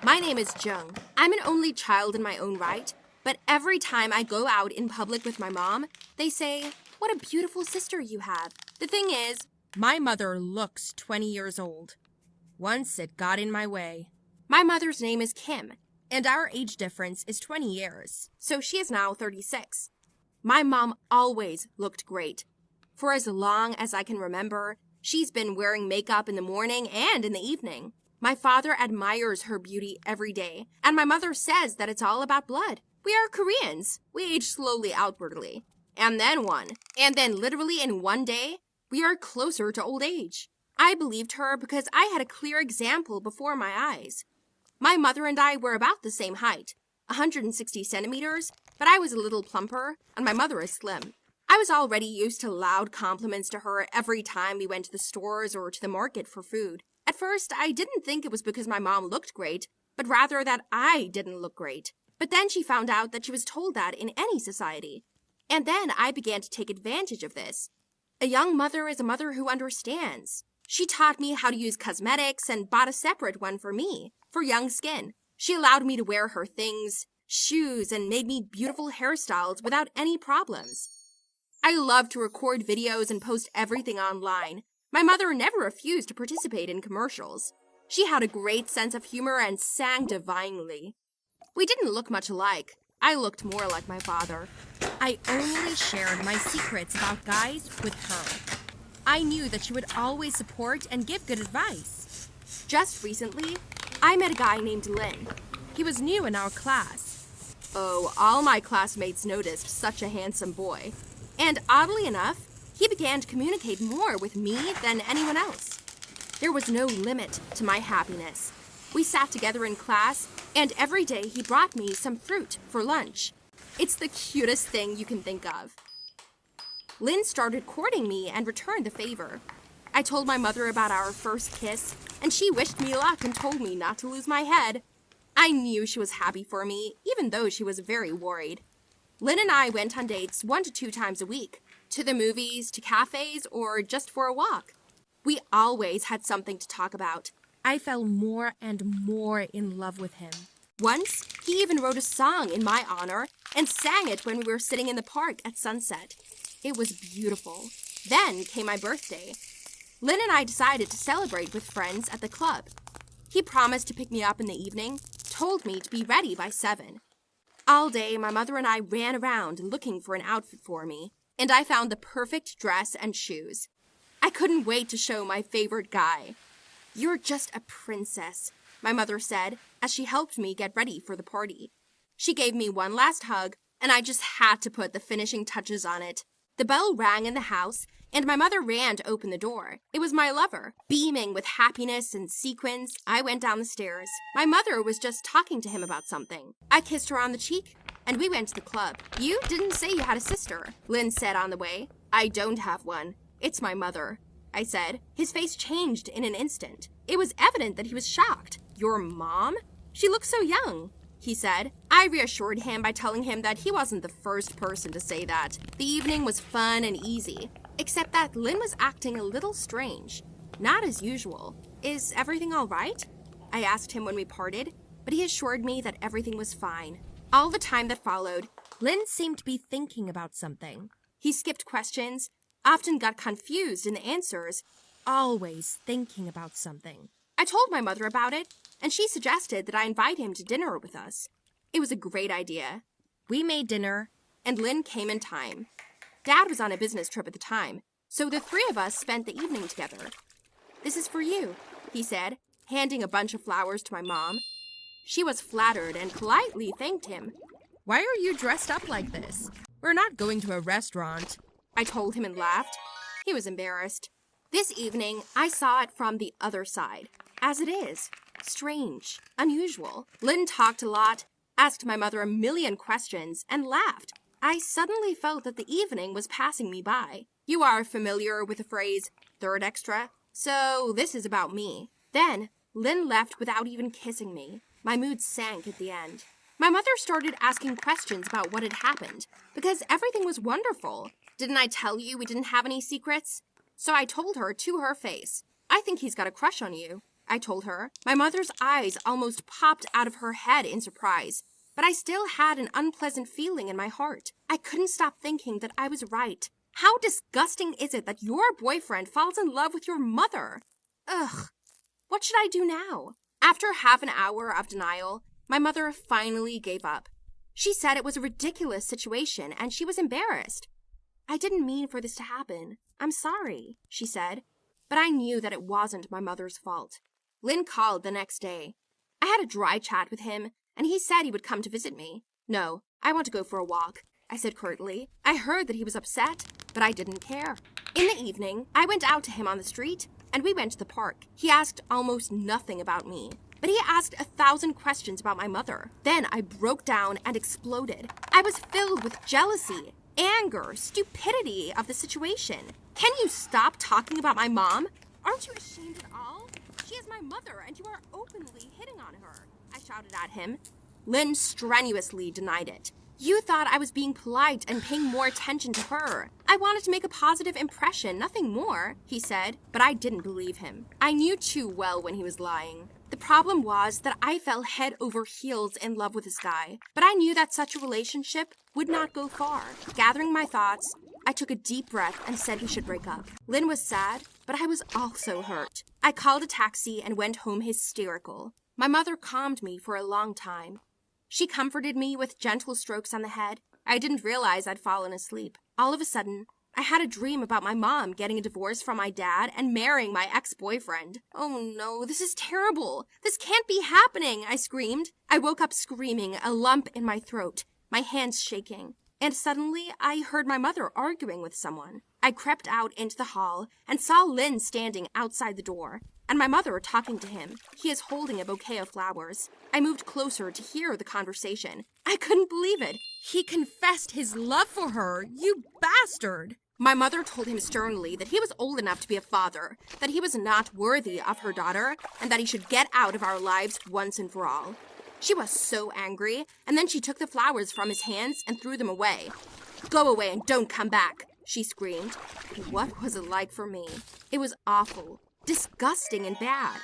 My name is Jung. I'm an only child in my own right, but every time I go out in public with my mom, they say, "What a beautiful sister you have." The thing is, my mother looks 20 years old. Once it got in my way. My mother's name is Kim, and our age difference is 20 years, so she is now 36. My mom always looked great. For as long as I can remember, she's been wearing makeup in the morning and in the evening. My father admires her beauty every day, and my mother says that it's all about blood. We are Koreans. We age slowly outwardly. And then literally in one day, we are closer to old age. I believed her because I had a clear example before my eyes. My mother and I were about the same height, 160 centimeters, but I was a little plumper, and my mother is slim. I was already used to loud compliments to her every time we went to the stores or to the market for food. At first, I didn't think it was because my mom looked great, but rather that I didn't look great. But then she found out that she was told that in any society. And then I began to take advantage of this. A young mother is a mother who understands. She taught me how to use cosmetics and bought a separate one for me, for young skin. She allowed me to wear her things, shoes, and made me beautiful hairstyles without any problems. I love to record videos and post everything online. My mother never refused to participate in commercials. She had a great sense of humor and sang divinely. We didn't look much alike. I looked more like my father. I only shared my secrets about guys with her. I knew that she would always support and give good advice. Just recently, I met a guy named Lin. He was new in our class. Oh, all my classmates noticed such a handsome boy. And oddly enough, he began to communicate more with me than anyone else. There was no limit to my happiness. We sat together in class, and every day he brought me some fruit for lunch. It's the cutest thing you can think of. Lynn started courting me and returned the favor. I told my mother about our first kiss, and she wished me luck and told me not to lose my head. I knew she was happy for me, even though she was very worried. Lynn and I went on dates 1 to 2 times a week, to the movies, to cafes, or just for a walk. We always had something to talk about. I fell more and more in love with him. Once, he even wrote a song in my honor and sang it when we were sitting in the park at sunset. It was beautiful. Then came my birthday. Lynn and I decided to celebrate with friends at the club. He promised to pick me up in the evening, told me to be ready by 7. All day, my mother and I ran around looking for an outfit for me, and I found the perfect dress and shoes. I couldn't wait to show my favorite guy. "You're just a princess," my mother said as she helped me get ready for the party. She gave me one last hug, and I just had to put the finishing touches on it. The bell rang in the house, and my mother ran to open the door. It was my lover. Beaming with happiness and sequins, I went down the stairs. My mother was just talking to him about something. I kissed her on the cheek, and we went to the club. "You didn't say you had a sister," Lynn said on the way. "I don't have one. It's my mother," I said. His face changed in an instant. It was evident that he was shocked. "Your mom? She looks so young," he said. I reassured him by telling him that he wasn't the first person to say that. The evening was fun and easy, except that Lynn was acting a little strange. Not as usual. "Is everything all right?" I asked him when we parted, but he assured me that everything was fine. All the time that followed, Lynn seemed to be thinking about something. He skipped questions, often got confused in the answers, always thinking about something. I told my mother about it, and she suggested that I invite him to dinner with us. It was a great idea. We made dinner, and Lynn came in time. Dad was on a business trip at the time, so the 3 of us spent the evening together. "This is for you," he said, handing a bunch of flowers to my mom. She was flattered and politely thanked him. "Why are you dressed up like this? We're not going to a restaurant," I told him and laughed. He was embarrassed. This evening, I saw it from the other side, as it is. Strange, unusual. Lynn talked a lot, asked my mother a million questions, and laughed. I suddenly felt that the evening was passing me by. You are familiar with the phrase, "third extra"? So this is about me. Then, Lynn left without even kissing me. My mood sank at the end. My mother started asking questions about what had happened, because everything was wonderful. "Didn't I tell you we didn't have any secrets?" So I told her to her face, "I think he's got a crush on you." I told her. My mother's eyes almost popped out of her head in surprise, but I still had an unpleasant feeling in my heart. I couldn't stop thinking that I was right. How disgusting is it that your boyfriend falls in love with your mother? Ugh. What should I do now? After half an hour of denial, my mother finally gave up. She said it was a ridiculous situation and she was embarrassed. I didn't mean for this to happen. I'm sorry, she said, but I knew that it wasn't my mother's fault. Lynn called the next day. I had a dry chat with him, and he said he would come to visit me. No, I want to go for a walk, I said curtly. I heard that he was upset, but I didn't care. In the evening, I went out to him on the street, and we went to the park. He asked almost nothing about me, but he asked 1,000 questions about my mother. Then I broke down and exploded. I was filled with jealousy, anger, stupidity of the situation. Can you stop talking about my mom? Aren't you ashamed at all? She is my mother, and you are openly hitting on her, I shouted at him. Lynn strenuously denied it. You thought I was being polite and paying more attention to her. I wanted to make a positive impression, nothing more, he said, but I didn't believe him. I knew too well when he was lying. The problem was that I fell head over heels in love with this guy, but I knew that such a relationship would not go far. Gathering my thoughts, I took a deep breath and said we should break up. Lynn was sad, but I was also hurt. I called a taxi and went home hysterical. My mother calmed me for a long time. She comforted me with gentle strokes on the head. I didn't realize I'd fallen asleep. All of a sudden, I had a dream about my mom getting a divorce from my dad and marrying my ex-boyfriend. Oh no, this is terrible. This can't be happening, I screamed. I woke up screaming, a lump in my throat, my hands shaking. And suddenly, I heard my mother arguing with someone. I crept out into the hall and saw Lynn standing outside the door, and my mother talking to him. He is holding a bouquet of flowers. I moved closer to hear the conversation. I couldn't believe it. He confessed his love for her, you bastard! My mother told him sternly that he was old enough to be a father, that he was not worthy of her daughter, and that he should get out of our lives once and for all. She was so angry, and then she took the flowers from his hands and threw them away. Go away and don't come back, she screamed. What was it like for me? It was awful, disgusting and bad.